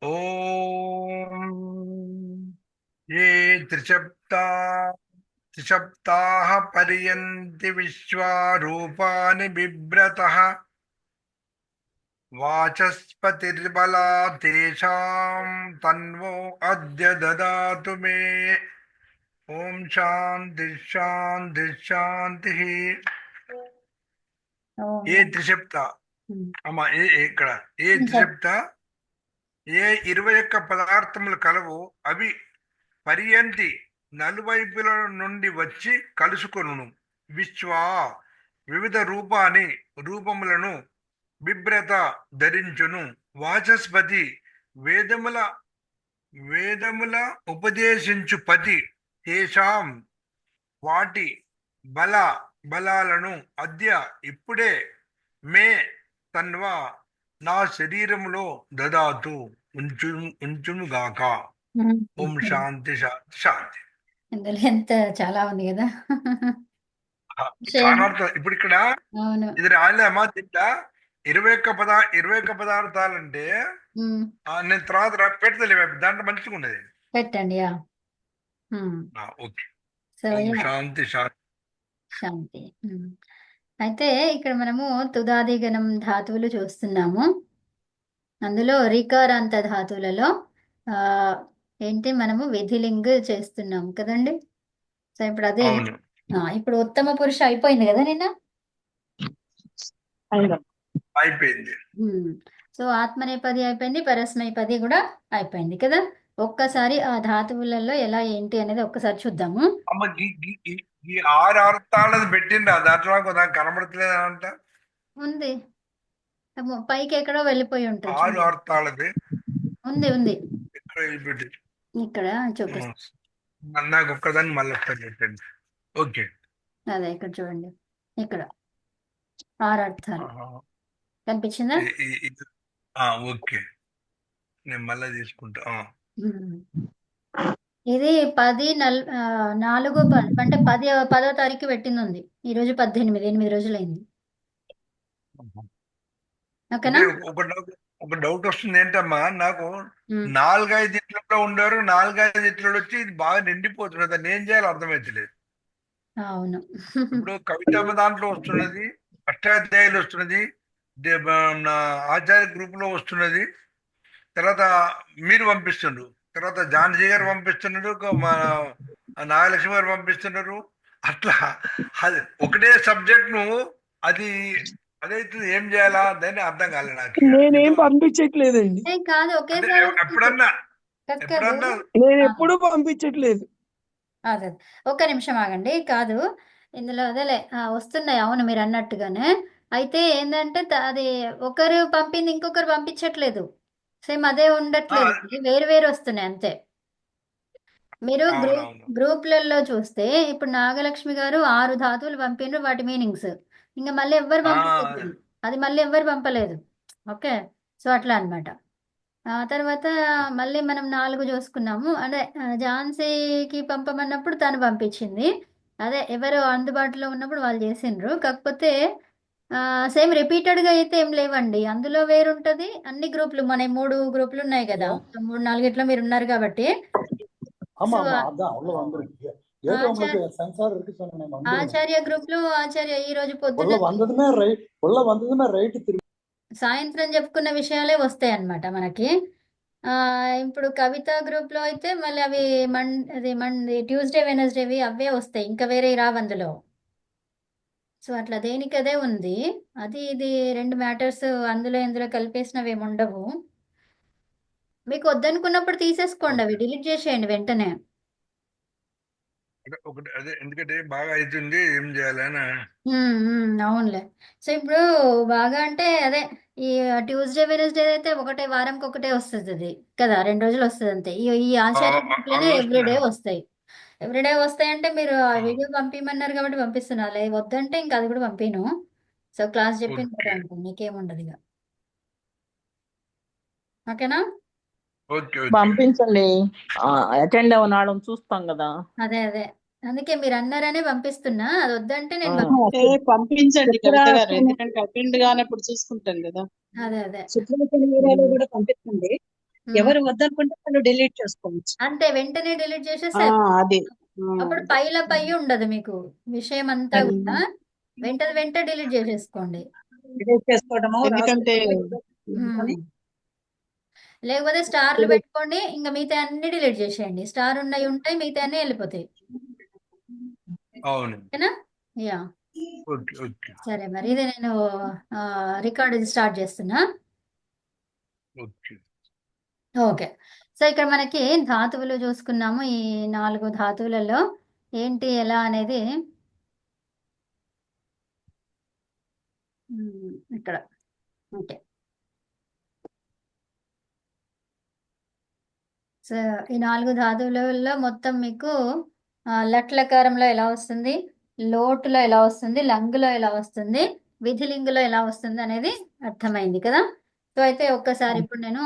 ఓం ఏ త్రిశబ్దా త్రిశబ్దాః పర్యంతి విశ్వా రూపాని బిభ్రతః వాచస్పతిర్బలా తేషాం తన్వో అద్య దదాతు మే. ఓం శాంతి శాంతి శాంతి. ఏ ఓం. త్రిశబ్ద ఉమ్. అమ్మా ఇక్కడ ఏ త్రిశబ్ద ఏ 21 పదార్థములు కలవు అవి పర్యంతి నలువైపుల నుండి వచ్చి కలుసుకొనును. విశ్వా వివిధ రూపములను బిభ్రత ధరించును. వాచస్పతి వేదముల వేదముల ఉపదేశించు పతి తేషాం వాటి బలాలను అద్య ఇప్పుడే మే తన్వా నా శరీరములో దదాతు ఉంచునుగాక. ఓం శాంతి శాంతి శాంతి. ఇందులో ఎంత చాలా ఉంది కదా. చాలా విషయం. అర్థం. ఇప్పుడు ఇక్కడ అవును. ఇది రాలేమా తింటా 21 పదార్థాలంటే ఉమ్. నేను తర్వాత పెడతలే దాంట్లో మంచిగా ఉన్నది. పెట్టండి. యా. ఓకే. సో ఓం యా. శాంతి శాంతి. శాంతి. అయితే ఇక్కడ మనము తుదాదిగణం ధాతువులు చూస్తున్నాము. అందులో రికారాంత ధాతువులలో ఆ ఏంటి మనము విధిలింగ్ చేస్తున్నాము కదండి. సో ఇప్పుడు అదే అవును, ఇప్పుడు ఉత్తమ పురుష అయిపోయింది కదా నిన్న. అయిపోయింది. సో ఆత్మనేపది అయిపోయింది, పరస్మైపది కూడా అయిపోయింది కదా. ఒక్కసారి ఆ ధాతువులలో ఎలా ఏంటి అనేది ఒక్కసారి చూద్దాము. అమ్మ ఈ 6 అర్థాలది పెట్టిండ్రా దాంట్లో నాకు కనబడట్లేదంట. ఉంది. పైకి ఎక్కడో వెళ్ళిపోయి ఉంటుంది 6 చూడండి. అర్థాలది ఉంది ఉంది. ఎక్కడ పెట్టి ఇక్కడ చూపిస్తాను. నాకు ఒక్కదాన్ని మళ్ళీ ఒకసారి పెట్టండి. ఓకే. అదే ఇక్కడ చూడండి. ఇక్కడ 6 అర్థాలు ఆహా. కనిపించిందా? ఓకే, నేను మళ్ళీ తీసుకుంటా. ఉమ్. ఇది 4 అంటే 10వ తారీఖు పెట్టింది ఉంది. ఈ రోజు 8 రోజులైంది. ఓకేనా? అంటే ఒక డౌట్ వస్తుంది ఏంటమ్మా నాకు. ఉమ్. 4-5 ఇట్లలో ఉండారు, 4-5 ఇట్లలో వచ్చి ఇది బాగా నిండిపోతున్నది. దాన్ని ఏం చేయాలో అర్థమవుతలేదు. అవును. ఇప్పుడు కవితమ్మ దాంట్లో వస్తున్నది, అష్టాధ్యాయులు వస్తున్నది, నా ఆచార్య గ్రూప్ లో వస్తున్నది, తర్వాత మీరు పంపిస్తున్నారు, తర్వాత జానజీ గారు పంపిస్తున్నారు, మన నాగలక్ష్మి గారు పంపిస్తున్నారు. అట్లా అది ఒకటే సబ్జెక్ట్ ను అది అదైతే ఏం చేయాలా దాన్ని అర్థం కాలేదు నాకు. నేనేం పంపించట్లేదండి. కాదు అంటే ఒకేసారి ఎప్పుడన్నా కాదు. నేను ఎప్పుడూ పంపించట్లేదు. అదే ఒక్క నిమిషం ఆగండి. కాదు ఇందులో అదేలే వస్తున్నాయి. అవును మీరు అన్నట్టుగానే. అయితే ఏంటంటే అది ఒకరు పంపింది ఇంకొకరు పంపించట్లేదు. సేమ్ అదే ఉండట్లేదు. వేరు వేరు వస్తున్నాయి అంతే. మీరు అవునవును. గ్రూప్లలో చూస్తే ఇప్పుడు నాగలక్ష్మి గారు 6 ధాతువులు పంపిండ్రు, వాటి మీనింగ్స్. ఇంకా మళ్ళీ ఎవ్వరు పంపలేదు. అది మళ్ళీ ఎవ్వరు పంపలేదు. ఓకే. సో అట్లా అన్నమాట. ఆ తర్వాత మళ్ళీ మనం 4 చూసుకున్నాము. అదే ఝాన్సీకి పంపమన్నప్పుడు తను పంపించింది. అదే ఎవరు అందుబాటులో ఉన్నప్పుడు వాళ్ళు చేసిండ్రు. కాకపోతే సేమ్ రిపీటెడ్గా అయితే ఏం లేవండి. అందులో వేరుంటది. అన్ని గ్రూపులు మన 3 గ్రూపులు ఉన్నాయి కదా. 3, 4 ఇట్లా మీరు ఉన్నారు కాబట్టి. ஆமா సో ஆமா அதான் அவ்வளவு வந்திருக்கு. ஏதோ உங்களுக்கு சென்சார் இருக்கு சொன்னேன் வந்து ఆచార్య గ్రూప్ లో ఆచార్య ఈ రోజు உள்ள పొద్దున్న வந்ததுமே ரைட் తిరిగి సాయంత్రం చెప్పుకున్న విషయాలే వస్తాయి అన్నమాట మనకి. ఇప్పుడు కవిత గ్రూప్ లో అయితే మళ్ళీ అవి ట్యూస్డే వెనస్డేవి అవే వస్తాయి. ఇంకా వేరే రావు అందులో. సో అట్లా దేనికి అదే ఉంది. అది ఇది 2 మ్యాటర్స్ అందులో ఇందులో కలిపేసినవి ఏమి ఉండవు. మీకు వద్దనుకున్నప్పుడు తీసేసుకోండి, అవి డిలీట్ చేసేయండి వెంటనే. ఒకటి అదే ఎందుకంటే బాగా అవుతుంది ఏం చేయాలని. అవునులే. సో ఇప్పుడు బాగా అంటే అదే ఈ ట్యూస్డే వెనస్డే అయితే ఒకటే వారంకి ఒకటే వస్తుంది అది కదా. 2 రోజులు వస్తుంది అంతే. ఈ ఆచార్య గ్రూప్లోనే అవి ఎవ్రీడే వస్తున్నాయి. వస్తాయి. ఎవ్రీడే వస్తాయంటే మీరు ఆ వీడియో పంపించమన్నారు కాబట్టి పంపిస్తున్నా. లే వద్దంటే ఇంకా అది కూడా పంపిను. సో క్లాస్ చెప్పింది ఓకే ఒకటే ఉంటుంది, మీకేముండదు ఇక. ఓకేనా? Okay okay. పంపించండి. అటెండ్ అవ్వనాడం చూస్తాం కదా. అదే అదే అందుకే మీరు అన్నారనే పంపిస్తున్నా. అది వద్దంటే నేను పంపించండి కవిత గారు, ఎందుకంటే అటెండ్ కానప్పుడు చూసుకుంటాం కదా. అదే అదే శుక్రవారం కూడా పంపించండి. ఉమ్. ఎవరు వద్దనుకుంటే వాళ్ళు డిలీట్ చేసుకోవచ్చు. అంతే, వెంటనే డిలీట్ చేసేస్తే ఆ, అయిపోతుంది. అది అప్పుడు పైల పై ఉండదు మీకు విషయం అంతా అది కూడా వెంట డిలీట్ చేసేసుకోండి. డిలీట్ చేసుకోవడము ఎందుకంటే ఉమ్. లేకపోతే స్టార్లు పెట్టుకోండి, ఇంకా మిగతా అన్ని డిలీట్ చేసేయండి. స్టార్ ఉన్నాయి ఉంటాయి, మిగతా అన్ని వెళ్ళిపోతాయి. అవును. ఓకేనా? యా, ఓకే ఓకే సరే. మరి ఇది నేను రికార్డ్ ఇది స్టార్ట్ చేస్తున్నా. ఓకే. ఓకే. సో ఇక్కడ మనకి ధాతువులు చూసుకున్నాము. ఈ 4 ధాతువులలో ఏంటి ఎలా అనేది ఇక్కడ. ఓకే. సో ఈ 4 ధాతువులలో మొత్తం మీకు లట్లకారంలో ఎలా వస్తుంది, లోటులో ఎలా వస్తుంది, లంగులో ఎలా వస్తుంది, విధిలింగులో ఎలా వస్తుంది అనేది అర్థమైంది కదా. సో అయితే ఒక్కసారి ఇప్పుడు నేను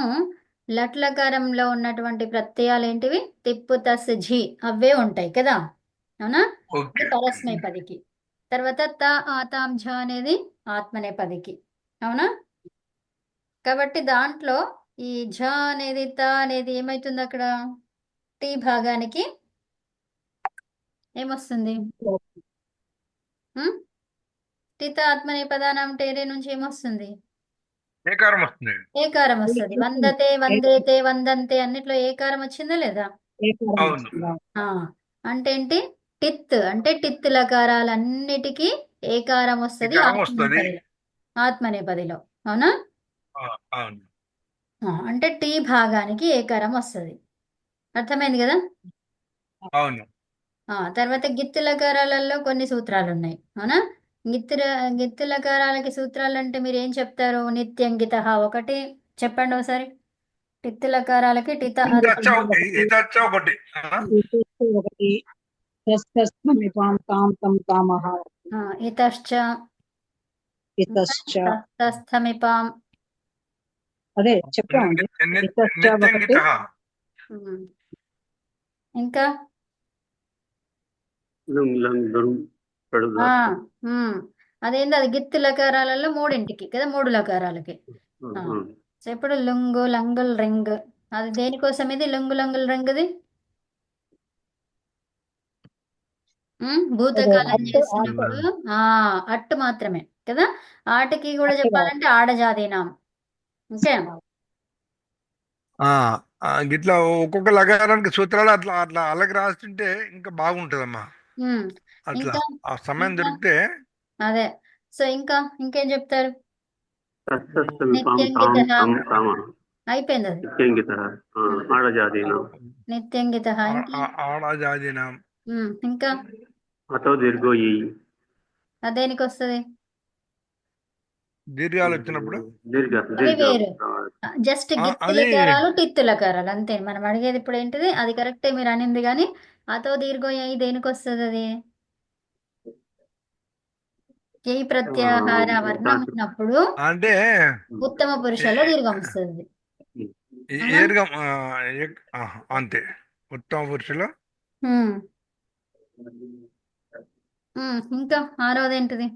లట్లకారంలో ఉన్నటువంటి ప్రత్యయాలు ఏంటివి, తిప్పు తస్ ఝి అవే ఉంటాయి కదా, అవునా? ఓకే. ఇది పరస్మైపదికి. తర్వాత త ఆతాం ఝ అనేది ఆత్మనేపదికి, అవునా? కాబట్టి దాంట్లో ఈ ఝ అనేది త అనేది ఏమైతుంది అక్కడ, టీ భాగానికి ఏమొస్తుంది? టిత ఆత్మనేపదానం టేరే నుంచి ఏమొస్తుంది? ఏకారం వస్తుంది. ఏకారం వస్తుంది. వందతే, వందేతే, వందంతే అన్నిట్లో ఏకారం వచ్చిందా లేదా? అవును. ఆ, అంటే ఏంటి, టిత్ అంటే టిత్ లకారాలన్నిటికీ ఏకారం వస్తుంది ఏకారం వస్తుంది. ఆత్మనేపదిలో, అవునా? అవును. అంటే టీ భాగానికి ఏకారం వస్తుంది. అర్థమైంది కదా. అవును. తర్వాత గిత్తులకారాలలో కొన్ని సూత్రాలు ఉన్నాయి, అవునా? గిత్తులకారాలకి సూత్రాలు అంటే మీరు ఏం చెప్తారు? నిత్యంగిత ఒకటి చెప్పండి ఒకసారి. టిత్తులకారాలకి టిత ఇదచ్చ ఒకటి. ఒకటి తస్తమిపాం తాం తం తామః ఇతశ్చ ఇతశ్చ తస్థమిపాం. అదే చెప్పామండి. ఇతశ్చ ఒకటి నిత్యంగిత. ఇంకా అదేంది, అది గిత్తు లకారాలలో 3 కదా, 3 లకారాలకి. సో ఇప్పుడు లుంగు లంగుల్ రింగ్, అది దేనికోసం ఇది లుంగు లంగుల్ రింగ్ది? భూతకాలం చేసినప్పుడు అట్టు మాత్రమే కదా. ఆటకి కూడా చెప్పాలంటే ఆడజాదీనాం. ఓకే. గిట్లా ఒక్కొక్క లగారానికి సూత్రాలు అట్లా అట్లా అలాగే రాస్తుంటే ఇంకా బాగుంటదమ్మా. అట్లా ఇంకా ఆ సమయం దొరికితే. అదే. సో ఇంకేం చెప్తారు? నిత్యంగిత అయిపోయింది అది. నిత్యంగిత ఆడజాదీనాం. ఇంకా అదేనికి వస్తుంది? దీర్ఘాలు వచ్చినప్పుడు అది వేరు. జస్ట్ అది గిత్తులకారాలు టిత్తులకారాలు అంతే. మనం అడిగేది ఇప్పుడు ఏంటిది, అది కరెక్టే మీరు అనింది, కానీ అతో దీర్ఘోయి దేనికి వస్తుంది? అది ఏ ప్రత్యాహార వర్ణం ఉన్నప్పుడు అంటే ఉత్తమ పురుషలో దీర్ఘం వస్తుంది. దీర్ఘం అంతే. ఉత్తమ పురుషులు. ఇంకా 6వది ఏంటిది?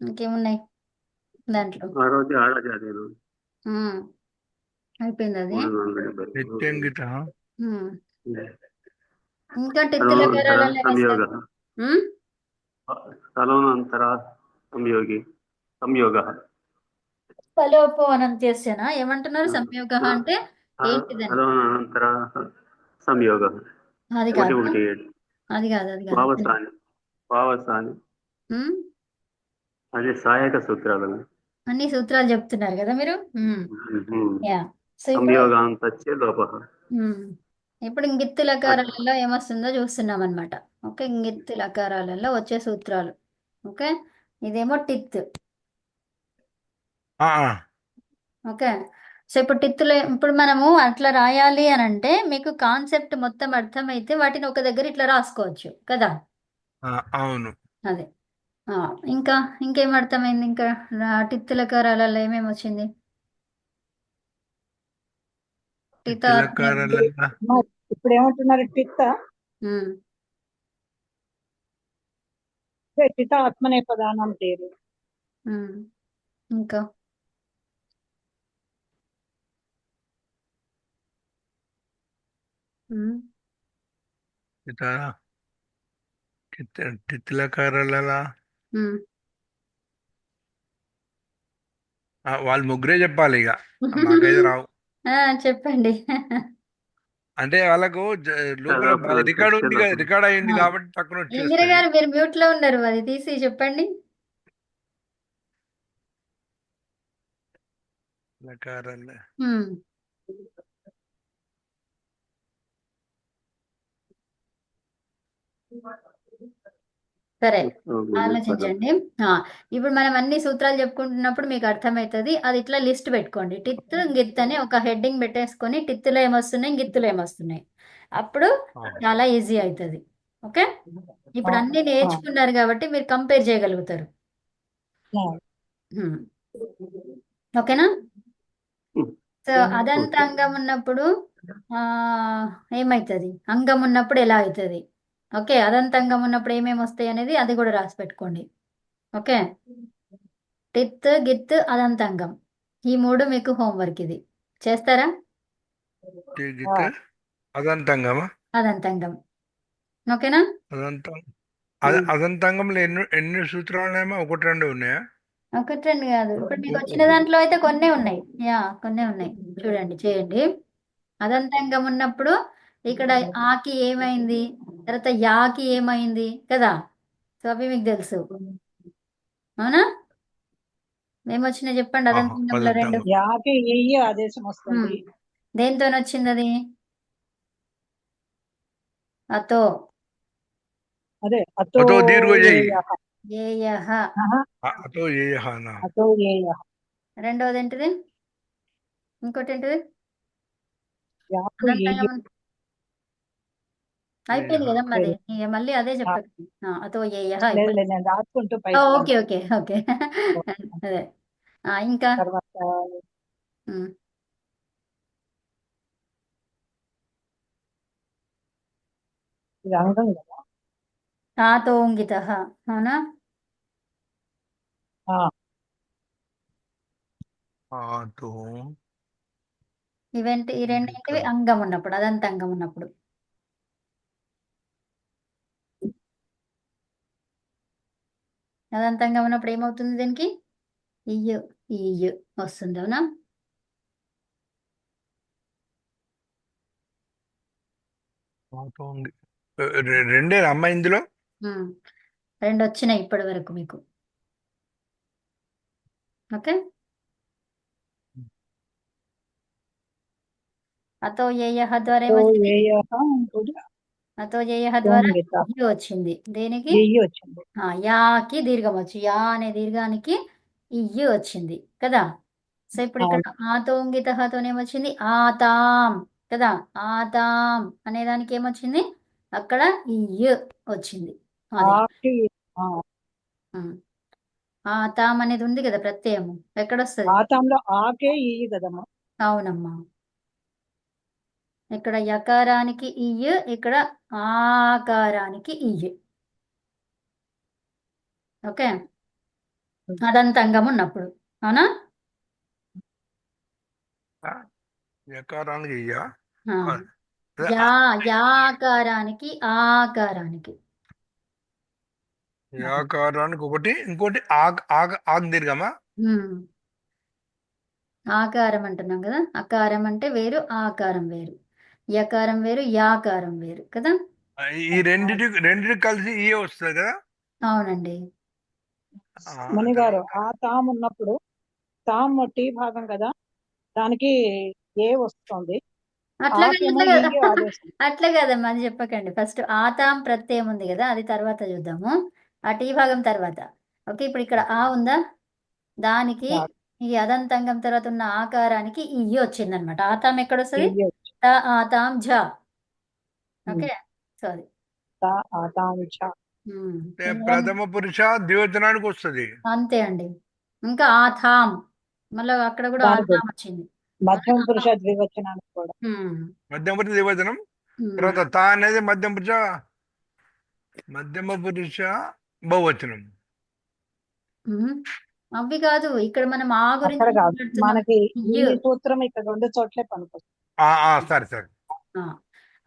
ఇంకేమున్నాయి దాంట్లో? అయిపోయింది అది. నిత్యంగిత. ఇంకా టిత్తులకారాలలో ఏమొస్తుంది? ఫలోపో అనంత్యస్యనా ఏమంటున్నారు? సంయోగ అంటే ఏంటిదని? అది కాదు, అది కాదు, అది కాదు. అదే సహాయక సూత్రాలు. అన్ని సూత్రాలు చెప్తున్నారు కదా మీరు. యా. సో ఇప్పుడు ఇంగిత్తులకారాలలో ఏమొస్తుందో చూస్తున్నాం అనమాట. ఓకే, ఇంగిత్తులకారాలలో వచ్చే సూత్రాలు. ఓకే, ఇదేమో టిత్. ఓకే. సో ఇప్పుడు మనము అట్లా రాయాలి అని అంటే మీకు కాన్సెప్ట్ మొత్తం అర్థమైతే వాటిని ఒక దగ్గర ఇట్లా రాసుకోవచ్చు కదా. అవును. అదే. ఇంకేం అర్థమైంది? ఇంకా టిత్తులకారాలలో ఏమేమి వచ్చింది? ఇప్పుడు ఏమంటున్నారు? టిత ఆత్మనేపదానం పేరు. ఇంకా ఉమ్, ఇత తిత్లకారాల ఉమ్. వాళ్ళు ముగ్గురే చెప్పాలి ఇక మాకైతే రావు. ఆ, చెప్పండి. అంటే వాళ్ళకు లోపల రికార్డ్ ఉంది కదా, రికార్డ్ అయ్యింది ఆ. కాబట్టి టక్కున ఇందిర వచ్చేస్తుంది. గారు మీరు మ్యూట్ లో ఉన్నారు, అది తీసి చెప్పండి. లకారాల ఉమ్. సరే, ఆలోచించండి. ఆ, ఇప్పుడు మనం అన్ని సూత్రాలు చెప్పుకుంటున్నప్పుడు మీకు అర్థమవుతుంది. అది ఇట్లా లిస్ట్ పెట్టుకోండి. టిత్ గిత్ అని ఒక హెడ్డింగ్ పెట్టేసుకొని టిత్తులో ఏమొస్తున్నాయి, గిత్తులో ఏమొస్తున్నాయి, అప్పుడు చాలా ఈజీ అవుతుంది. ఓకే, ఇప్పుడు అన్ని నేర్చుకున్నారు కాబట్టి మీరు కంపేర్ చేయగలుగుతారు. హ్మ్. ఓకేనా? సో అదంత అంగం ఉన్నప్పుడు ఆ ఏమవుతుంది, అంగం ఉన్నప్పుడు ఎలా అవుతుంది, ఓకే, అదంత అంగం ఉన్నప్పుడు ఏమేమి వస్తాయి అనేది అది కూడా రాసి పెట్టుకోండి. ఓకే, టిత్ గిత్ అదంతాంగం, ఈ మూడు మీకు హోంవర్క్. ఇది చేస్తారా? గిత్ అదంతంగమా? అదంతాంగం. ఓకేనా? అదంతం అదంతాంగంలో ఎన్ని సూత్రాలు ఉన్నాయమ్మా? ఒకటి రెండు ఉన్నాయా? ఒకటి రెండు కాదు, ఇప్పుడు మీకు వచ్చిన దాంట్లో అయితే కొన్నే ఉన్నాయి. యా, కొన్నే ఉన్నాయి. చూడండి, చేయండి. అదంతాంగం ఉన్నప్పుడు ఇక్కడ ఆకి ఏమైంది, తర్వాత యాకి ఏమైంది కదా, సో అవి మీకు తెలుసు. అవునా? ఏమొచ్చినాయి చెప్పండి అదంతంగంలో రెండు. అదంతాంగం యాకి ఎయ్యి ఆదేశం వస్తుంది. దేంతో వచ్చింది అది? అతో. అదే అతో అతో దీర్ఘ చేయి. ఏయః. ఏయహ. ఆహా, అతో ఏయహానా. అతో ఏయః. రెండవది ఏంటిది? ఇంకోటి ఏంటిది? యాకు ఎయ్యి. అదంతంగం అయిపోయింది కదమ్మా అది. ఇక మళ్ళీ అదే ఆ, చెప్పండి. అతో ఏయహ లేదు అయిపోయింది. లేదు, నేను రాసుకుంటూ పైకి ఓకే ఓకే ఓకే. అదే. ఇంకా తర్వాత ఉమ్, ఇది అంగం కదా. తాతోంగిత. అవునా? ఆ, ఆతో ఈ రెండింటివి అంగం ఉన్నప్పుడు, అదంత అంగం ఉన్నప్పుడు. అదంత అంగం ఉన్నప్పుడు ఏమవుతుంది దీనికి? ఇయ్యు ఇయ్యు వస్తుంది. అవునా? ఆతో ఉంది. రెండే అమ్మ ఇందులో. ఉమ్, రెండు వచ్చినాయి ఇప్పటి వరకు మీకు. ఓకే, అతో ఏయహ ద్వారా అతో ఏమొచ్చింది? ఏయః ఇంకోటి అతో ఏయహ ద్వారా తోంగిత ఇయ్యు వచ్చింది. దేనికి? ఎయ్యి వచ్చింది. యాకి దీర్ఘం వచ్చి, యా అనే దీర్ఘానికి ఇయ్యు వచ్చింది కదా. సో ఇప్పుడు ఇక్కడ అవును. ఆతోంగితతోనేమొచ్చింది? ఆతాం కదా. ఆతాం అనే దానికి ఏమొచ్చింది? అక్కడ ఇయ్యు వచ్చింది. అది ఆకి ఆ, ఉమ్. ఆతాం అనేది ఉంది కదా ప్రత్యయము, ఎక్కడొస్తుంది? ఆతంలో ఆకే ఇయ్యి కదమ్మా. అవునమ్మా, ఇక్కడ యకారానికి ఇయ్యు, ఇక్కడ ఆకారానికి ఇయ్యు. ఓకే, అదంతంగం ఉన్నప్పుడు. అవునా? ఎకారానికి ఇయ్యా. ఆ. అదే యాకారానికి ఆకారానికి. యాకారానికి ఒకటి, ఇంకోటి ఆగ్ దీర్ఘమా? ఉమ్. ఆకారం అంటున్నాం కదా, అకారం అంటే వేరు, ఆకారం వేరు, యకారం వేరు, యాకారం వేరు కదా. ఈ రెండిటి కలిసి ఇయే వస్తుంది కదా. అవునండి. మణి గారు, తర్వాత ఆ తాము ఉన్నప్పుడు తాము టీ భాగం కదా, దానికి ఏ వస్తుంది, అట్లా ఆకేమో అట్లా ఇయ్యి ఆదేశం. అట్లా కదమ్మా, అది చెప్పకండి. ఫస్ట్ ఆతాం ప్రత్యయం ఉంది కదా, అది తర్వాత చూద్దాము. ఆ టీ భాగం తర్వాత. ఓకే, ఇప్పుడు ఇక్కడ ఆ ఉందా, దానికి యా, ఈ అదంతంగం తర్వాత ఉన్న ఆకారానికి ఇయ్యి వచ్చింది అనమాట. ఆతాం ఎక్కడ వస్తుంది? ఇయ్యి వచ్చింది. ఆతాం ఝ. ఓకే, సో అది. ఆతాం చ. ఉమ్. ప్రథమ పురుష ద్వివచనానికి వస్తుంది. అంతే అండి. ఇంకా ఆథాం, మళ్ళీ అక్కడ కూడా దానికి ఆథాం వచ్చింది. మధ్యమ పురుష ద్వివచనానికి కూడా. ఉమ్. మధ్యమ పురుష ద్వివచనం. ఉమ్. తర్వాత తా అనేది మధ్యమ పురుష బహువచనం. ఉమ్. అవి కాదు, ఇక్కడ మనం ఆ గురించి అక్కడ కాదు, మాట్లాడుతున్నాం. మనకి ఈ యు. సూత్రం ఇక్కడ రెండు చోట్లే పనికొస్తుంది. సరే సరే. ఆ.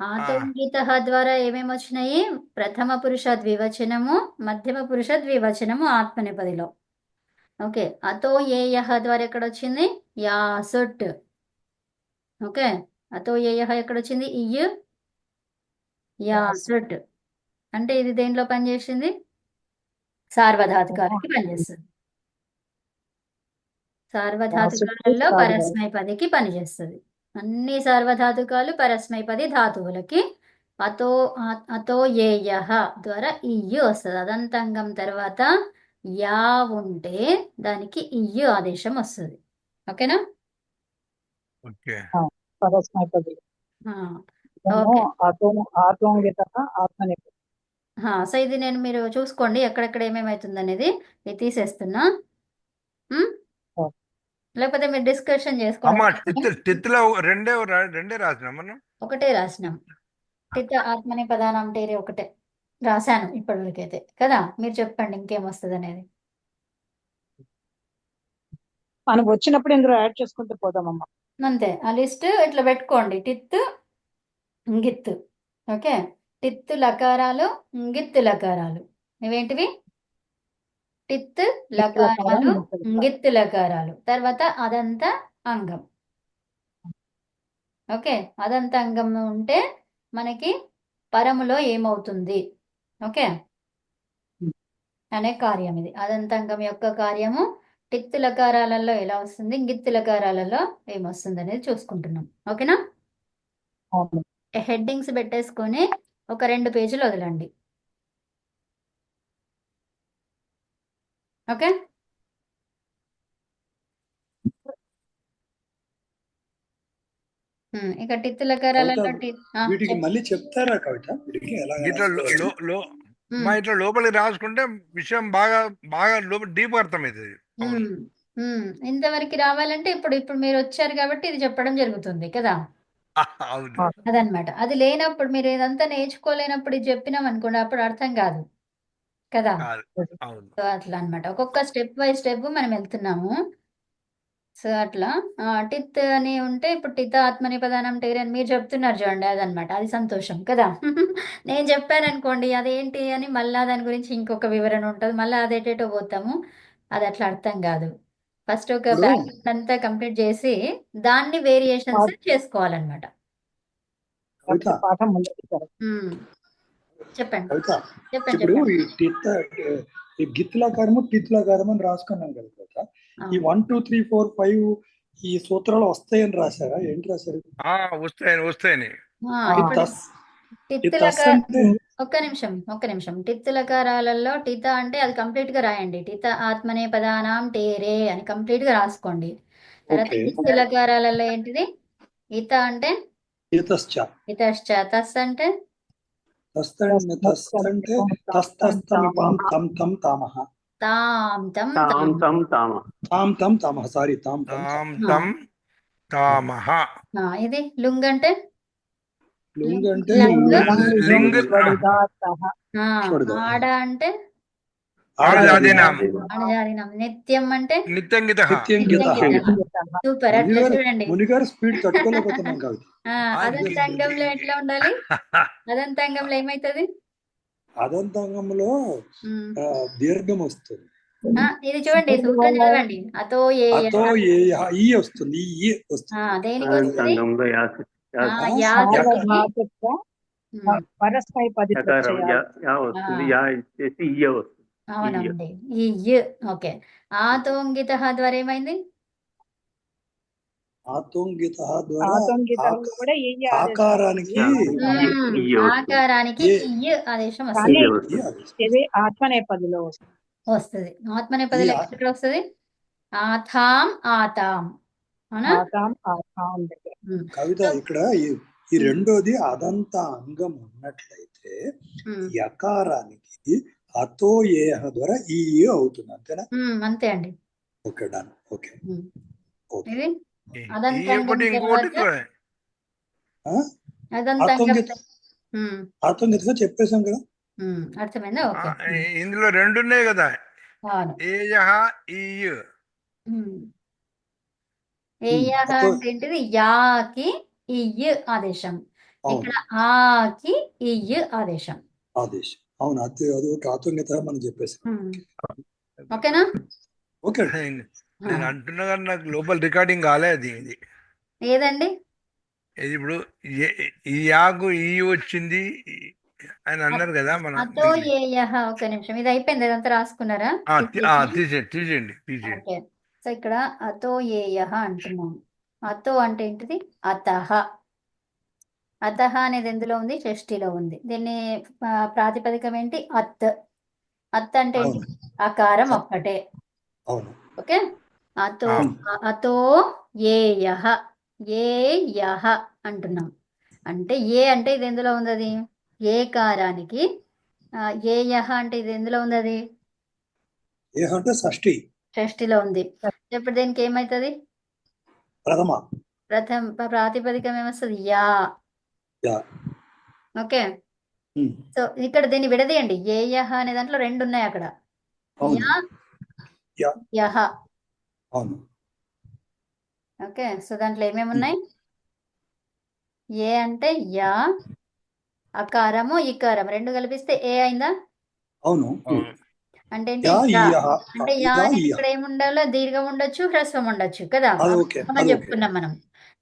ఆతోంగిత ద్వారా ఏమేమి వచ్చినాయి? ప్రథమ పురుష ద్వివచనము, మధ్యమ పురుష ద్వివచనము ఆత్మనేపదిలో. ఓకే, అతో ఏయ ద్వారా ఎక్కడ వచ్చింది? యాసుట్. ఓకే, అతో ఏయ ఎక్కడ వచ్చింది? ఇయ్యు యాసుట్. అంటే ఇది దేంట్లో పనిచేసింది? సార్వధాతుకాలకి పనిచేస్తుంది. సార్వధాతుకాలలో పరస్మైపదికి పనిచేస్తుంది. అన్ని సార్వధాతుకాలు పరస్మైపది ధాతువులకి అతో అతో ఏయ ద్వారా ఇయ్యు వస్తుంది. అదంతంగం తర్వాత యా ఉంటే దానికి ఇయ్యు ఆదేశం వస్తుంది. ఓకేనా? ఓకే. పరస్మైపది. ఆ, ఓకే. ఆతోంగిత ఆత్మనేపది. సో ఇది మీరు చూసుకోండి ఎక్కడెక్కడ ఏమేమవుతుంది అనేది. ఇది తీసేస్తున్నా. ఉమ్? ఓకే. లేకపోతే మీరు డిస్కషన్ అమ్మ చేసుకోండి. తిత్తులో రెండే రాసినాం మనం. ఒకటే రాసినాం. టిత ఆత్మనేపదానం టేరే ఒకటే రాశాను ఇప్పటివరకైతే కదా. మీరు చెప్పండి ఇంకేమొస్తుంది అనేది. మనం వచ్చినప్పుడు ఇందులో యాడ్ చేసుకుంటూ పోదామమ్మా. అంతే, ఆ లిస్ట్ ఇట్లా పెట్టుకోండి. టిత్ ఇంగిత్. ఓకే, టిత్ లకారాలు, ఇంగిత్ లకారాలు. ఇవేంటివి? టిత్ లకారాలు, ఇంగిత్ లకారాలు. తర్వాత అదంత అంగం. ఓకే, అదంత అంగం ఉంటే మనకి పరములో ఏమవుతుంది? ఓకే అనే కార్యం ఇది. అదంతాంగం యొక్క కార్యము టిత్ లకారాలలో ఎలా వస్తుంది, ఇంగిత్ లకారాలలో ఏమొస్తుంది అనేది చూసుకుంటున్నాం. ఓకేనా? అవును. హెడ్డింగ్స్ పెట్టేసుకొని ఒక 2 పేజీలు వదలండి. ఓకే, ఇక టిత్ లకారాలలో వీటికి మళ్ళీ చెప్తారా కవిత? వీటికి ఎలా ఇట్లా మా ఇట్లా లోపలికి రాసుకుంటే విషయం బాగా బాగా లోపల డీప్ అర్థమవుతుంది. అవును. ఇంతవరకు రావాలంటే ఇప్పుడు మీరు వచ్చారు కాబట్టి ఇది చెప్పడం జరుగుతుంది కదా. అవును. అదనమాట. అది లేనప్పుడు మీరు ఇదంతా నేర్చుకోలేనప్పుడు ఇది చెప్పినాం అనుకోండి, అప్పుడు అర్థం కాదు కదా. కాదు. అవును. సో అట్లా అన్నమాట. ఒక్కొక్క స్టెప్ బై స్టెప్ మనం వెళ్తున్నాము. సో అట్లా టిత్ అని ఉంటే ఇప్పుడు టిత్ ఆత్మనేపదానం టేరే అని మీరు చెప్తున్నారు చూడండి, అదనమాట. అది సంతోషం కదా. నేను చెప్పాను అనుకోండి అదేంటి అని మళ్ళా దాని గురించి ఇంకొక వివరణ ఉంటుంది, మళ్ళీ అదేటేటో పోతాము. అది అట్లా అర్థం కాదు. ఫస్ట్ ఒక బ్యాక్గ్రౌండ్ అంతా కంప్లీట్ చేసి దాన్ని వేరియేషన్స్ చేసుకోవాలన్నమాట. కవిత, పాఠం ముందుకు చెప్పండి కవిత చెప్పండి ఇప్పుడు చెప్పండి. ఈ గిత్లాకారము టిత్లాకారం అని రాసుకున్నాం కదా కవిత. ఈ 1 2 3 4 5 ఈ సూత్రాలు వస్తాయని రాశారా? ఏంటి రాశారు? వస్తాయని ఇప్పుడు టిత్ తస్ లకార అంటే ఒక్క నిమిషం. టిత్ లకారాలలో టిత అంటే అది కంప్లీట్ గా రాయండి. టిత ఆత్మనేపదానాం టేరే అని కంప్లీట్ గా రాసుకోండి. తర్వాత ఓకే. టిత్ లకారాలలో ఏంటిది? ఇత అంటే ఇతశ్చ, ఇతశ్చ. తస్ అంటే తస్తస్తమిపాం తం తం తామః, తాం తం తాం తం తామ. తాం తం తామః, సారీ తాం తం తాం తం తామః. ఇది లుంగ్ అంటే లుంగ్ అంటే లింగ్ ఆడ అంటే ఆడజాదీనాం. అణజాదినాం. నిత్యం అంటే నిత్యంగితః. సూపర్. అట్లా చూడండి. మునిగారు స్పీడ్ తట్టుకోలేకపోతున్నాం కవిత. అదంతాంగంలో ఎట్లా ఉండాలి? అదంతాంగంలో ఏమైతుంది? అదంతాంగంలో దీర్ఘం వస్తుంది. ఇది చూడండి, సూత్రం చదవండి. అతో ఏ అతో ఏ ఈ వస్తుంది, ఈ వస్తుంది. దేనికి వస్తుంది? అంతంగంలో యాసి పరస్మైపది యకారం యా వస్తుంది, యా ఇచ్చేసి ఇయ్య వస్తుంది. అవునండి, ఈ ఓకే. ఆతోంగిత ద్వారా ఏమైంది? ఆతోంగిత ద్వారా ఆతోంగితంలో కూడా ఏ ఆకారానికి ఆకారానికి ఇయ్య ఆదేశం వస్తుంది. ఇది ఆత్మనేపదిలో వస్తుంది. ఆత్మనేపదిలో ఎక్కడ వస్తుంది? ఆథాం ఆతాం. అవునా? కవిత ఇక్కడ ఈ రెండోది అదంత అంగం ఉన్నట్లయితే యకారానికి అతో ఏ ద్వారా ఈ అవుతుంది, అంతేనా? అంతే అండి. Okay, done. ఓకే, ఇది ఆతోంగిత చెప్పేశాం కదా. అర్థమైందా? ఓకే. ఇందులో 2 ఉన్నాయి కదా. అంటే ఏంటిది? యాకి ఇయ్య ఆదేశం. ఇక్కడ అవును ఆకి ఇయ్యు ఆదేశం. ఆదేశం అవును అది ఒక ఆత్మీయత మనం చెప్పేసాం. ఓకేనా? ఓకే నేను అంటున్నా కానీ నాకు లోపల రికార్డింగ్ కాలే అది ఇది ఏదండి? ఇది ఇప్పుడు ఈ యాగు ఈ వచ్చింది అని అన్నారు కదా మనం అతో ఏయః. ఒక నిమిషం, ఇది అయిపోయింది, ఇదంతా రాసుకున్నారా? తీసేయండి ఓకే. సో ఇక్కడ అతో ఏయః అంటున్నాం. అతో అంటే ఏంటిది? అతః. అతః అనేది ఎందులో ఉంది? షష్ఠిలో ఉంది. దీన్ని ప్రాతిపదికం ఏంటి? అత్. అత్ అంటే ఏంటి? అవును అకారం ఒక్కటే. అవును ఓకే. అతో అతో ఏయః. ఏయః అంటున్నాం. అంటే ఏ అంటే ఇది ఎందులో ఉంది? అది ఏకారానికి. ఏయః అంటే ఇది ఎందులో ఉంది? అది ఏ అంటే షష్ఠి షష్ఠిలో ఉంది. ఇప్పుడు దీనికి ఏమవుతుంది? ప్రథమ ప్రాతిపదికం ఏమొస్తుంది? యా. యా. ఓకే. ఉమ్. సో ఇక్కడ దీన్ని విడదీయండి. ఏయః అనే దాంట్లో రెండు ఉన్నాయి అక్కడ. అవును యా యా. యః. అవును ఓకే. సో దాంట్లో ఏమేమి ఉన్నాయి? ఏ అంటే యా, అకారము ఇకారం రెండు కలిపిస్తే ఏ అయిందా? అవును అంటే ఏంటి? Yeah yeah. ఈయః. అంటే యా యా అనేది ఈయః. ఇక్కడ ఏముండాలో? దీర్ఘం ఉండొచ్చు, హ్రస్వం ఉండొచ్చు కదా. అది ఓకే మనం అది ఓకే చెప్పుకున్నాం మనం.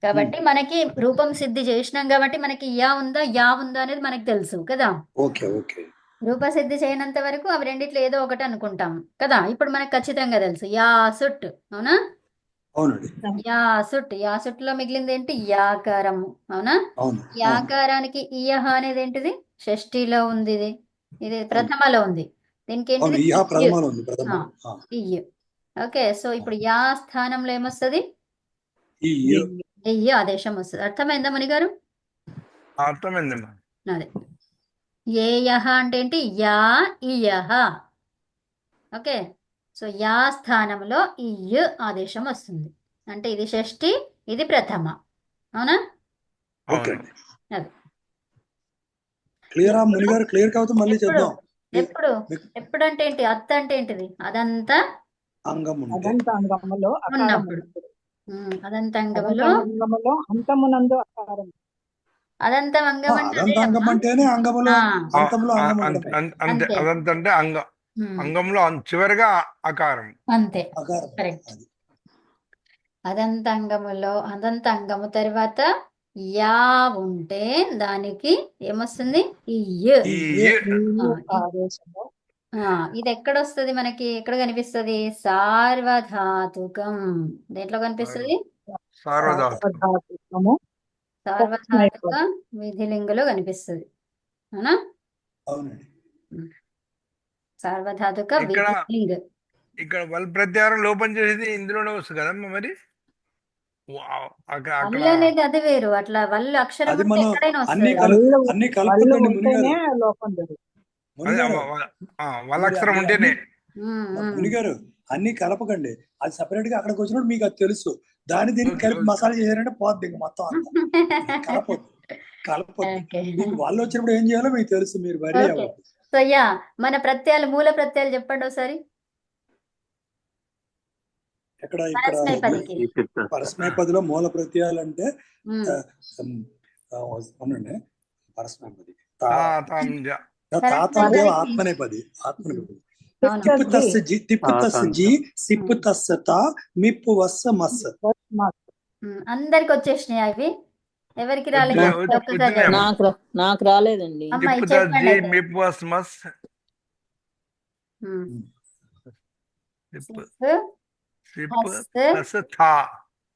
కాబట్టి మనకి రూపం సిద్ధి చేసినాం కాబట్టి మనకి యా ఉందా యా ఉందా అనేది మనకి తెలుసు కదా. ఓకే ఓకే రూపసిద్ధి చేయనంత వరకు అవి రెండిట్లో ఏదో ఒకటి అనుకుంటాం కదా. ఇప్పుడు మనకు ఖచ్చితంగా తెలుసు యా సుట్. అవునా? అవునండి యా సుట్. యా సుట్ లో మిగిలింది ఏంటి? యాకారము. అవునా? అవును అవును యాకారానికి ఇయహ అనేది ఏంటిది? షష్ఠిలో ఉంది. ఇది ప్రథమలో ఉంది. దీనికి అవును ఏంటిది? ఈహ ఇయ్యు. ప్రథమలో ఉంది ప్రథమ ఇయ్యు. ఓకే. సో ఇప్పుడు యా స్థానంలో ఏమొస్తుంది? ఈ ఇయ్యు ఆదేశం వస్తుంది. అర్థమైందా మునిగారు? అర్థమైందమ్మా. అదే ఏయః అంటే ఏంటి? యా ఇయః. ఓకే. సో యా స్థానంలో ఇయ్యు ఆదేశం వస్తుంది. అంటే ఇది షష్ఠి, ఇది ప్రథమ. అవునా? ఓకే అవును. అండి అది క్లియర్ మునిగారు క్లియర్ కాకపోతే మళ్ళీ ఎప్పుడు చెప్దాం ఎప్పుడు మీకు ఎప్పుడు అంటే ఏంటి? అత్త అంటే ఏంటిది? అదంతా అంగం ఉంటే అదంత అంగములో అకారం ఉన్నప్పుడు. ఉన్నప్పుడు. అదంత అదంత అంగములో అంగములో అంతమునందు అకారం. అదంత అంగం అంటే అదంత అంగం అదేనమ్మా. అంటేనే అంగములో ఆ, అంతంలో అంగం ఉండడమే అంతే అంతే. అదంతంటే ఉమ్, అంగంలో చివరిగా ఆకారం. అంతే. అకారం కరెక్ట్. అది అదంత అంగములో అదంత అంగము తర్వాత యా ఉంటే దానికి ఏమొస్తుంది? ఇయ్యు. ఈ ఇయ్యు ఆ, ఆదేశము ఇది ఎక్కడ వస్తుంది మనకి? ఎక్కడ కనిపిస్తుంది? సార్వధాతుకం. దేంట్లో కనిపిస్తుంది? సార్వధాతుకం. సార్వధాతుకము సార్వధాతుక విధిలింగులో కనిపిస్తుంది. అవునా? అవునండి సార్వధాతుక ఇక్కడ విధిలింగ్. ఇక్కడ వల్ ప్రత్యారం లోపం చేసేది ఇందులోనే వస్తుంది కదమ్మా మరి. అక్కడ వల్లు అనేది అది వేరు. అట్లా వల్లు అక్షరం అది ఉంటే మనం ఎక్కడైనా అన్ని వస్తుంది. అన్ని వాళ్ళు కలుపుతుందండి ఉంటేనే మునిగారు లోపం జరుగుతుంది. అదే మునిగారు వాళ్ళ అక్షరం ఉంటేనే. మునిగారు అన్ని కలపకండి. అది సపరేట్ గా అక్కడికి వచ్చినప్పుడు మీకు అది తెలుసు. దీన్ని ఓకే, కలిపి ఓకే. మసాలా చేయారంటే పోద్ది ఇంక మొత్తం అంతా కలపొద్దు ఓకే. మీకు వాళ్ళు వచ్చినప్పుడు ఏం చేయాలో మీకు తెలుసు. మీరు వరి ఓకే. అవ్వద్దు. సో యా మన ప్రత్యయాలు, మూల ప్రత్యయాలు చెప్పండి ఒకసారి. ఇక్కడ పరస్మైపదికి. పరస్మైపదిలో మూల ప్రత్యయాలు అంటే ఉమ్. అవునండి పరస్మైపది తాతాంజ. తాతంజ పరస్మైపదికి. ఆత్మనేపది ఆత్మనేపది అవును. తిప్పు తస్సు జి తిప్పు తస్సు జి సిప్పు తస్సు తా మిప్పు వస్స మస్ అందరికి వచ్చేసినాయి అవి. ఎవరికి వద్దులే, రాలేదు? వద్దు- ఒక్కసారి వద్దులే అమ్మ. చెప్పండి. నాకు రాలేదండి. అమ్మాయి తిప్పు చెప్పండి జి అయితే. మిప్ వస్ మస్. ఉమ్. సిప్ సిప్, సిప్ హస్, తస్ థా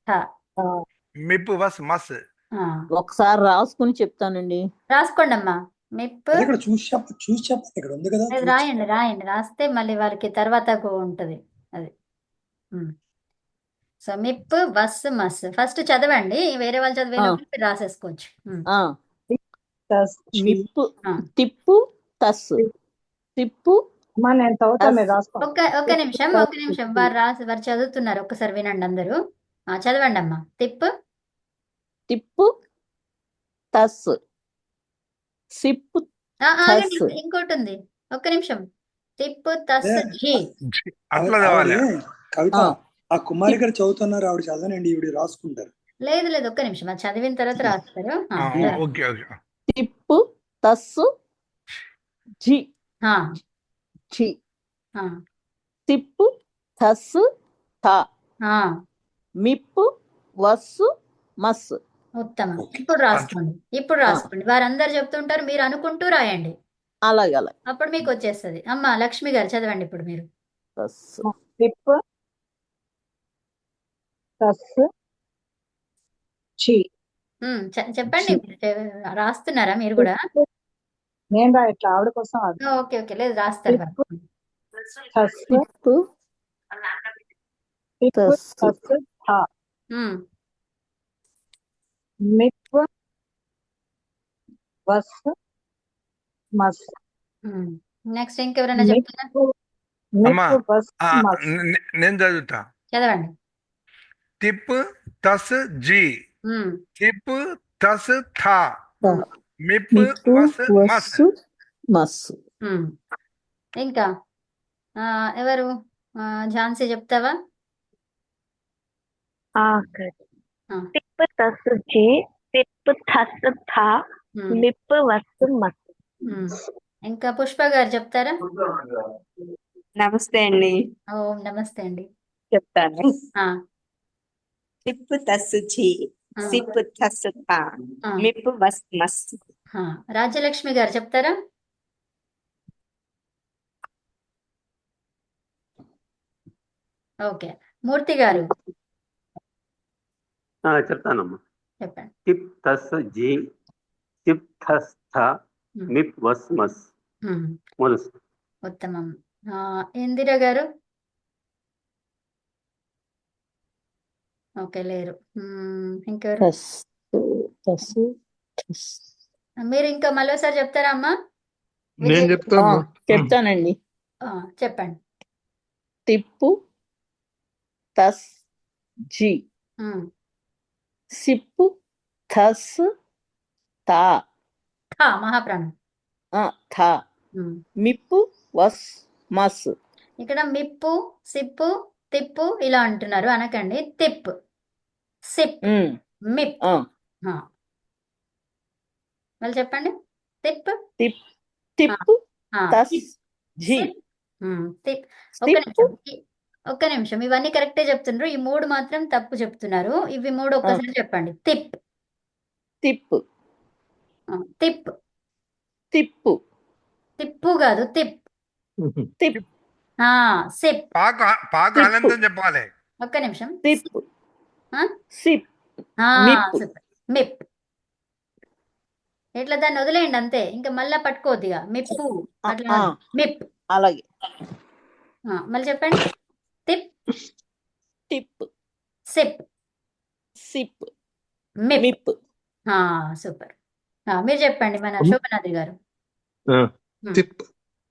థ. మిప్ వస్ మస్. ఆ. ఒకసారి రాసుకుని చెప్తానండి. రాసుకోండి అమ్మా. మిప్. ఇక్కడ చూసి చెప్పండి. ఇక్కడ ఉంది కదా అది రాయండి రాయండి. రాస్తే మళ్ళీ వారికి తర్వాత ఉంటది అది. సో మిప్ వస్ మస్ ఫస్ట్ చదవండి. వేరే వాళ్ళు చదివేలోపు మీరు రాసేసుకోవచ్చు. మిప్పు తిప్పు తస్సు తిప్పు. అమ్మా నేను చదువుతా, మీరు రాసుకోండి. ఒక్క నిమిషం వారు చదువుతున్నారు. ఒక్కసారి వినండి అందరూ. చదవండి అమ్మా. తిప్పు తస్సు సిప్పు ఆగండి, తస్సు. ఇంకోటి ఉంది. ఒక్క నిమిషం. తిప్పు తస్ జి. అట్లా చదవాలి. కవిత ఆ కుమారి గారు చదువుతున్నారు. ఆవిడ చదవనండి ఈవిడ రాసుకుంటారు. లేదు లేదు, ఒక్క నిమిషం, అది చదివిన తర్వాత రాస్తారు. Okay okay. టిప్పు తస్సు జి ఆ, ఛి ఆ, తిప్పు తస్సు తా ఆ, మిప్పు వస్సు మస్సు. ఉత్తమం. ఇప్పుడు రాసుకోండి, ఇప్పుడు రాసుకోండి. వారందరు చెప్తుంటారు, మీరు అనుకుంటూ రాయండి, అలాగే అలాగే. అప్పుడు మీకు వచ్చేస్తుంది. అమ్మ లక్ష్మి గారు చదవండి ఇప్పుడు మీరు. తస్సు టిప్ తస్ చి. చెప్పండి, రాస్తున్నారా మీరు కూడా? నేను రా ఇట్లా ఆవిడ కోసం అది. ఓకే ఓకే, లేదు రాస్తారు వారు. తస్ తిప్పు టిప్ తస్సు తస్ థా. ఉమ్, మిప్ వస్ మస్. ఉమ్. నెక్స్ట్ ఇంకెవరైనా చెప్తారా? అమ్మా, మిప్ వస్ ఆ, మస్. నేను చదువుతా. చదవండి. తిప్ తస్ జీ, ఉమ్, తిప్ తస్ థా, తా. మిప్ మిప్పు వస్ మస్. వస్సు మస్సు. ఉమ్. ఇంకా ఎవరు? ఝాన్సీ చెప్తావా? ఆ. టిప్ తస్ జీ, తిప్ థస్ థా, ఉమ్, మిప్ వస్ మస్. ఉమ్. ఇంకా పుష్ప గారు చెప్తారా? నమస్తే అండి, ఓం నమస్తే అండి. చెప్తాను. ఆ, టిప్ తస్సు ఛీ, ఆ, సిప్ తస్సు థా, ఆ, మిప్ వస్ మస్. ఆ. రాజ్యలక్ష్మి గారు చెప్తారా? ఓకే. మూర్తి గారు చెప్తానమ్మా. చెప్పండి. టిప్ తస్ జీ, టిప్ థస్ థ, ఉమ్, మిప్ వస్ మస్. ఉమ్. మొదలు. ఉత్తమం. ఇందిర గారు? ఓకే, లేరు. ఇంకెవరు? తస్సు తస్సు తస్సు. మీరు ఇంకా మరోసారి చెప్తారా అమ్మా? నేను విజయ్, చెప్తాను. చెప్తానండి. చెప్పండి. తిప్పు తస్ జి, ఉమ్. సిప్పు థస్ తా, మహాప్రాణం. థా. ఉమ్. మిప్పు వస్ మస్. ఇక్కడ మిప్పు, సిప్పు, తిప్పు ఇలా అంటున్నారు, అనకండి. తిప్, సిప్, మిప్. మళ్ళీ చెప్పండి. తిప్, తిప్పు తస్ జి, తిప్. సిప్పు. ఒక్క నిమిషం, ఇవన్నీ కరెక్టే చెప్తున్నారు, ఈ మూడు మాత్రం తప్పు చెప్తున్నారు. ఇవి మూడు ఒక్కసారి చెప్పండి. తిప్, తిప్పు తిప్, తిప్పు తిప్పు కాదు, తిప్. తిప్ సిప్. పాకు ఆనందం చెప్పాలి. ఒక్క నిమిషం. తిప్పు ఆ? సిప్ మిప్పు. సూపర్. మిప్. ఇట్లా దాన్ని వదిలేయండి అంతే, ఇంకా మళ్ళా పట్టుకోవద్దిగా. మిప్పు అట్లా కాదు. మిప్. అలాగే. మళ్ళీ చెప్పండి. తిప్, టిప్ సిప్, సిప్ మిప్. మిప్. సూపర్. మీరు చెప్పండి మన శోభనాద్రి గారు. టిప్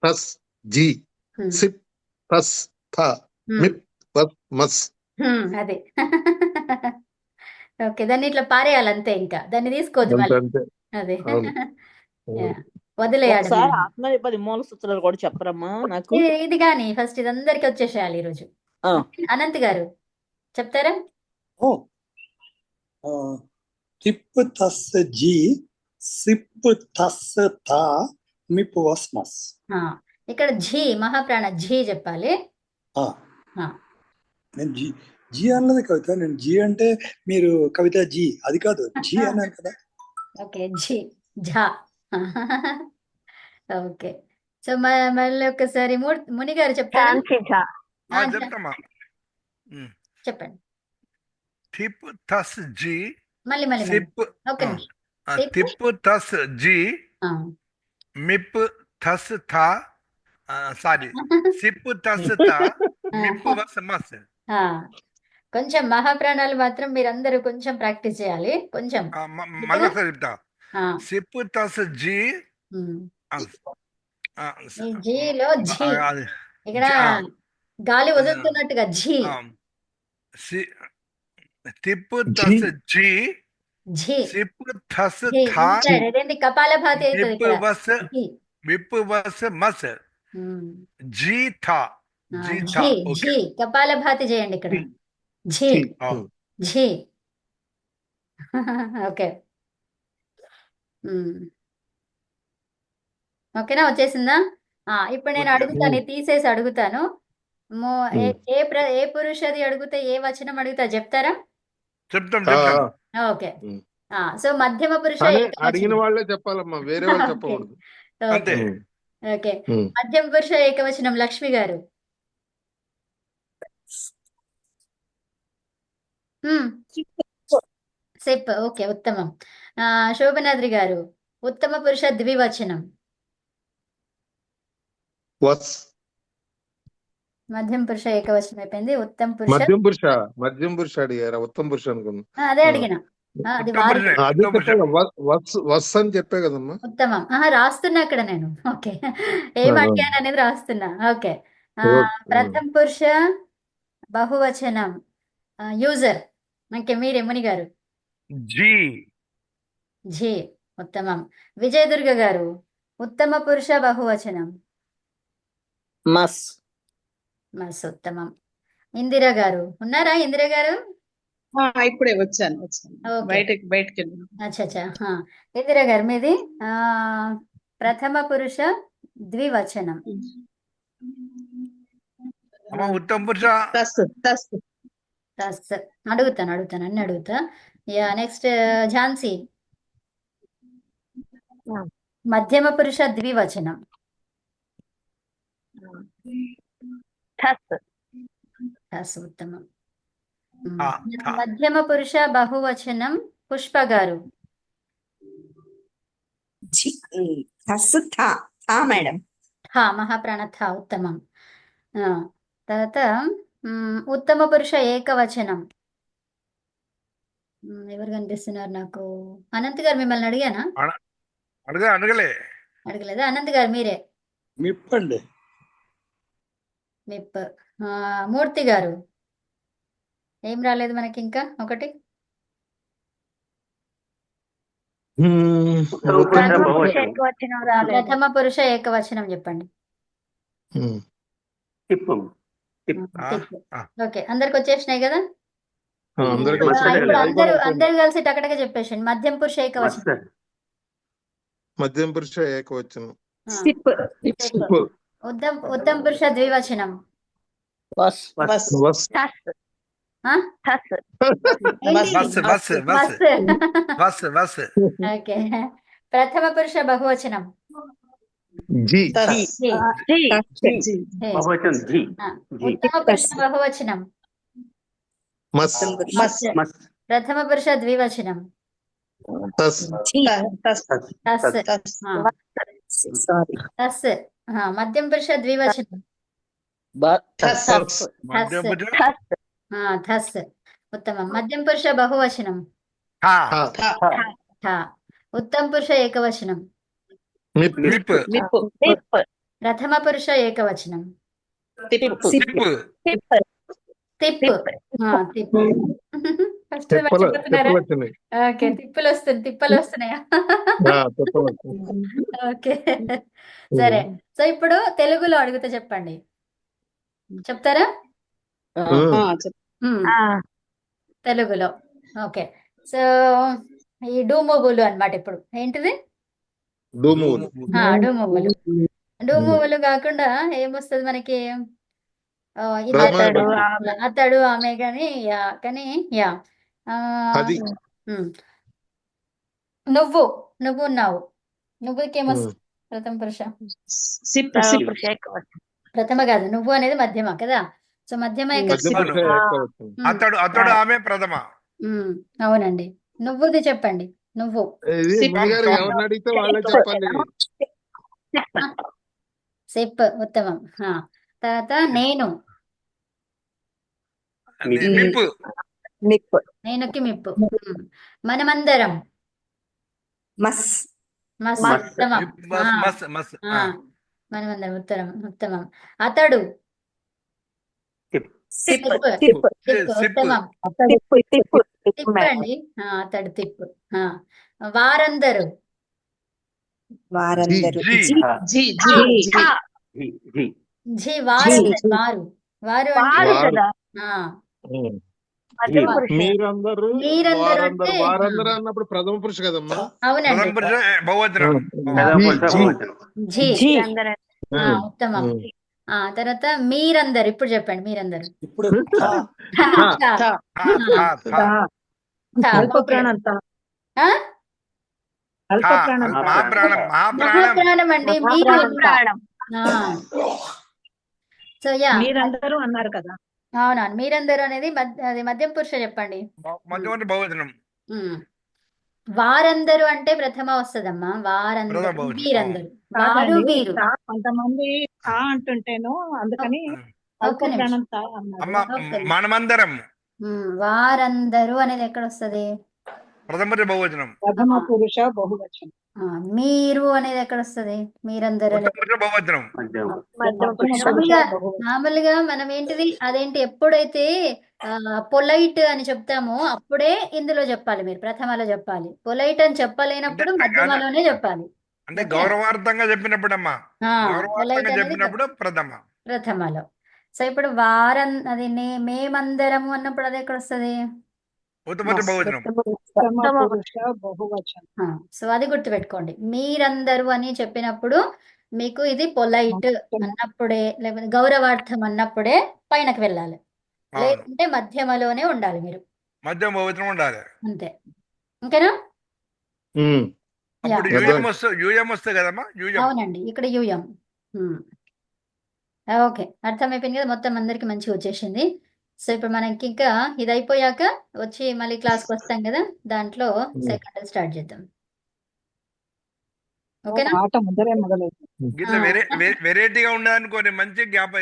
తస్ జీ, సిప్ తస్ థ, మిప్ వస్ మస్. అదే. ఓకే, దాన్ని ఇట్లా పారేయాలి అంతే, ఇంకా దాన్ని తీసుకోవద్దు మళ్ళీ. అంతే. అదే. అవును. Yeah. వదిలేయాలి. ఒకసారి ఆత్మనేపది మూల సూత్రాలు కూడా చెప్పరమ్మా నాకు. ఇది కానీ ఫస్ట్ ఇది అందరికి వచ్చేసేయాలి ఈరోజు. అనంత్ గారు చెప్తారా? ఓ టిప్ తస్ జీ, సిప్ తస్ థా, మిప్ వస్ మస్. ఇక్కడ ఝీ, మహాప్రాణ ఝీ చెప్పాలి. నేను జీ జీ అన్నది కవిత. నేను జీ అంటే మీరు కవిత జీ అది కాదు, జీ అన్నాను కదా. ఓకే, ఝీ, ఝా. ఓకే. సో మళ్ళీ ఒకసారి ముని గారు చెప్తారా? చెప్తామా. చెప్పండి. టిప్ తస్ జీ, మళ్ళీ మళ్ళీ సిప్. ఓకే. తిప్ తస్ జీ, మిప్ తస్ థా, సారీ, సిప్ తస్ థా, మిప్ వస్ మస్. కొంచెం మహాప్రాణాలు మాత్రం మీరందరూ కొంచెం ప్రాక్టీస్ చేయాలి. కొంచెం మళ్ళీ ఒకసారి చెప్తా. సిప్ తస్ జీ, జీలో ఝీ, ఇక్కడ గాలి వదులుతున్నట్టుగా ఝీ. తిప్ తస్ జీ, ఝీ, సిప్ తస్ ఝీ. థా, ఇదేంటి కపాలభాతి అవుతుంది మిప్ ఇక్కడ. వస్, మిప్ వస్ మస్. జీ థా, జీ థా. ఝీ, ఝీ. కపాలభాతి చేయండి ఇక్కడ. ఝీ, ఝీ. ఓకే. ఉమ్. ఓకేనా, వచ్చేసిందా? ఇప్పుడు నేను అడుగుతాను, ఇది తీసేసి అడుగుతాను. ఏ పురుషది అడిగితే ఏ వచనం అడుగుతా చెప్తారా? చెప్తాం ఆ, చెప్తాం. ఓకే. ఉమ్. సో మధ్యమ పురుష కానీ ఏకవచనం. అడిగిన వాళ్ళే చెప్పాలమ్మా, వేరే వాళ్ళు ఓకే. చెప్పకూడదు. అంతే. ఓకే. ఓకే. ఉమ్. మధ్యమ పురుష ఏకవచనం లక్ష్మి గారు. సిప్. ఓకే, ఉత్తమం. శోభనాద్రి గారు, ఉత్తమ పురుష ద్వివచనం. వస్. మధ్యమ పురుష ఏకవచనం అయిపోయింది. ఉత్తమ పురుష మధ్యం పురుష అడిగారా? ఉత్తమ పురుష అనుకున్నా. అదే అడిగిన. అది ఉత్తమ వారి పురుష, అది ఉత్తమ పురుష. చెప్పాలి. వస్ అని చెప్పే కదమ్మా. ఉత్తమం. రాస్తున్నా అక్కడ నేను. ఓకే, ఏం అడిగాను అనేది రాస్తున్నా. ఓకే. ప్రథమ పురుష బహువచనం యూజర్. ఓకే, మీరు యముని గారు. జీ. జీ. ఉత్తమం. విజయదుర్గ గారు, ఉత్తమ పురుష బహువచనం. మస్. మస్. ఉత్తమం. ఇందిరా గారు ఉన్నారా? ఇందిరా గారు. ఇప్పుడే వచ్చాను. ఓకే. బయటకి వెళ్ళాను. అచ్చా. ఇందిరా గారు, మీది ప్రథమ పురుష ద్వివచనం. అమ్మ ఉత్తమ పురుష. తస్. అడుగుతాను అన్ని అడుగుతా. నెక్స్ట్ ఝాన్సీ, మధ్యమ పురుష ద్వివచనం. ఠస్ తస్. ఉత్తమం. థ. మధ్యమ పురుష బహువచనం పుష్ప గారు. జి థస్సు థా. థా మేడం. మహాప్రాణ థ. ఉత్తమం. తర్వాత ఉత్తమ పురుష ఏకవచనం. ఎవరు కనిపిస్తున్నారు నాకు? అనంత్ గారు, మిమ్మల్ని అడిగానా? అడగలే. అడగలేదా? అనంత్ గారు మీరే. మిప్పండి. మిప్. మూర్తి గారు, ఏం రాలేదు మనకి ఇంకా. ఒకటి ఉత్తమ పురుష బహువచనం. ఏకవచనం రాలేదు. ప్రథమ పురుష ఏకవచనం చెప్పండి. టిప్పు. తిప్పు. ఓకే, అందరికి వచ్చేసినాయి కదా? అందరికి మస్ వచ్చాయి. ఇప్పుడు అడగలేదు. అందరు కలిసి టకటక చెప్పేసండి. మధ్యం పురుష మస్. ఏకవచనం. మధ్యం పురుష ఏకవచనం. సిప్. సిప్. ఉత్తమ పురుష ద్వివచనం. వస్. వస్. వస్. ఠస్ ఆ? ఠస్ ఏంటి? బస్. బస్. బస్. ఓకే. ప్రథమ పురుష బహువచనం. జీ. జీ. జి బహువచనం జీ. జీ. ఉత్తమ పురుష బహువచనం. మస్. మస్. ప్రథమ పురుష ద్వివచనం. తస్. తస్. సారీ. తస్. మధ్యం పురుష ద్వివచనం. తస్. మధ్య పురుష. థస్. ఉత్తమం. మధ్యం పురుష బహువచనం. థా. థ. ఉత్తమ పురుష ఏకవచనం. మిప్. మిప్. ప్రథమ పురుష ఏకవచనం. సిప్. తిప్పు. తిప్పు. ఫస్ట్ తెప్పలు మర్చిపోతున్నారా? వచ్చినాయి. ఓకే, తిప్పలు వస్తున్నాయా? తెప్పలు వచ్చినాయి. ఓకే, సరే. సో ఇప్పుడు తెలుగులో అడిగితే చెప్పండి. చెప్తారా? తెలుగులో. ఓకే. సో ఈ డూమూవులు అన్నమాట. ఇప్పుడు ఏంటిది? డూములు. డూమూవులు. డూమూవులు కాకుండా ఏమొస్తుంది మనకి? ఇది అతడు, అతడు, ఆమె కానీ అది. నువ్వు ఉన్నావు. నువ్వుకి ఏమొస్తుంది? ప్రథమ పురుష. ప్రథమ కాదు, నువ్వు అనేది మధ్యమ కదా. సో మధ్యమ మధ్యం పురుష ఏకవచనం. అతడు ఆమె ప్రథమ. అవునండి. నువ్వుది చెప్పండి. నువ్వు. ఇది ముందుగారు ఎవరిని అడిగితే వాళ్ళే చెప్పాలి. సిప్. ఉత్తమం. తర్వాత నేను. మిప్. నేనుకి మిప్పు. మనమందరం. మస్. ఉత్తమం. మస్. మనమందరం. ఉత్తమం. అతడు. సిప్. ఉత్తమం. తిప్పండి. అతడు తిప్పు. వారందరూ. వారందరూ. జీ. జీ. వారు అంటే కదా. మధ్యమ పురుష మీరందరూ మీరందరూ వారందరూ అంటే వారందరూ అన్నప్పుడు ప్రథమ పురుష కదమ్మా. అవునండి. ప్రథమ పురుష బహువచనం. ప్రథమ పురుష బహువచనం. జీ జీ అందరూ ఉత్తమం. తర్వాత మీరందరు ఇప్పుడు చెప్పండి. మీరందరు ఇప్పుడు థా, థా. థా. థా, థా, థా. అల్ప ఓకే. ప్రాణం తా. ఆ? అల్ప థా. ప్రాణం తా. మహాప్రాణం మహాప్రాణం మహాప్రాణం అండి. మీరు ప్రాణం సో యా మీరందరూ అన్నారు కదా. అవునవును. మీరందరూ అనేది అది మధ్యం పురుష చెప్పండి. మధ్యమ బహువచనం. ఉమ్. వారందరూ అంటే ప్రథమ వస్తుందమ్మా. ప్రథమ వారందరూ బహువచనం. వీరందరూ వారు కాదండి, వీరు. తా కొంతమంది తా అంటుంటేను అందుకని అల్ప ఒక్క నిమిషం. ప్రాణం తా అన్నారు. అమ్మ మనమందరం వారందరూ అనేది ఎక్కడ వస్తుంది? ప్రథమ పురుష బహువచనం. ప్రథమ పురుష బహువచనం. మీరు అనేది ఎక్కడ వస్తుంది? మీరందరూ ఉత్తమ అనేది పురుష బహువచనం. మధ్యమ మధ్యమ పురుష మామూలుగా బహువచనం. మామూలుగా మనం ఏంటిది అదేంటి ఎప్పుడైతే పొలైట్ అని చెప్తామో అప్పుడే ఇందులో చెప్పాలి. మీరు ప్రథమలో చెప్పాలి. పొలైట్ అని చెప్పలేనప్పుడు అంటే మధ్యమలోనే చెప్పాలి. అంటే ఓకే. గౌరవార్థంగా చెప్పినప్పుడు అమ్మా, పొలైట్ గౌరవార్థంగా అనేది చెప్పినప్పుడు ప్రథమ. ప్రథమలో. సో ఇప్పుడు అది మేమందరము అన్నప్పుడు అది ఎక్కడ వస్తుంది? ఉత్తమ పురుష బహువచనం. ప్రథమ పురుష బహువచనం. సో అది గుర్తుపెట్టుకోండి. మీరందరూ అని చెప్పినప్పుడు మీకు ఇది పొలైట్ అన్నప్పుడే లేకపోతే గౌరవార్థం అన్నప్పుడే పైనకి వెళ్ళాలి. అవును. లేకుంటే మధ్యమలోనే ఉండాలి మీరు. మధ్యమ బహువచనం ఉండాలి. అంతే. ఓకేనా? అప్పుడు యా. యూఎం వస్తుంది కదమ్మా. యూఎం. అవునండి. ఇక్కడ యూఎం. ఓకే, అర్థమైపోయింది కదా. మొత్తం అందరికి మంచిగా వచ్చేసింది. సో ఇప్పుడు మనకి ఇంకా ఇది అయిపోయాక వచ్చి మళ్ళీ క్లాస్కి వస్తాం కదా, దాంట్లో సెకండ్ స్టార్ట్ చేద్దాం. ఓకేనా? ఆట ముందరే మొదలైంది. గిట్ల వెరైటీగా ఉండదనుకోని మంచి గ్యాప్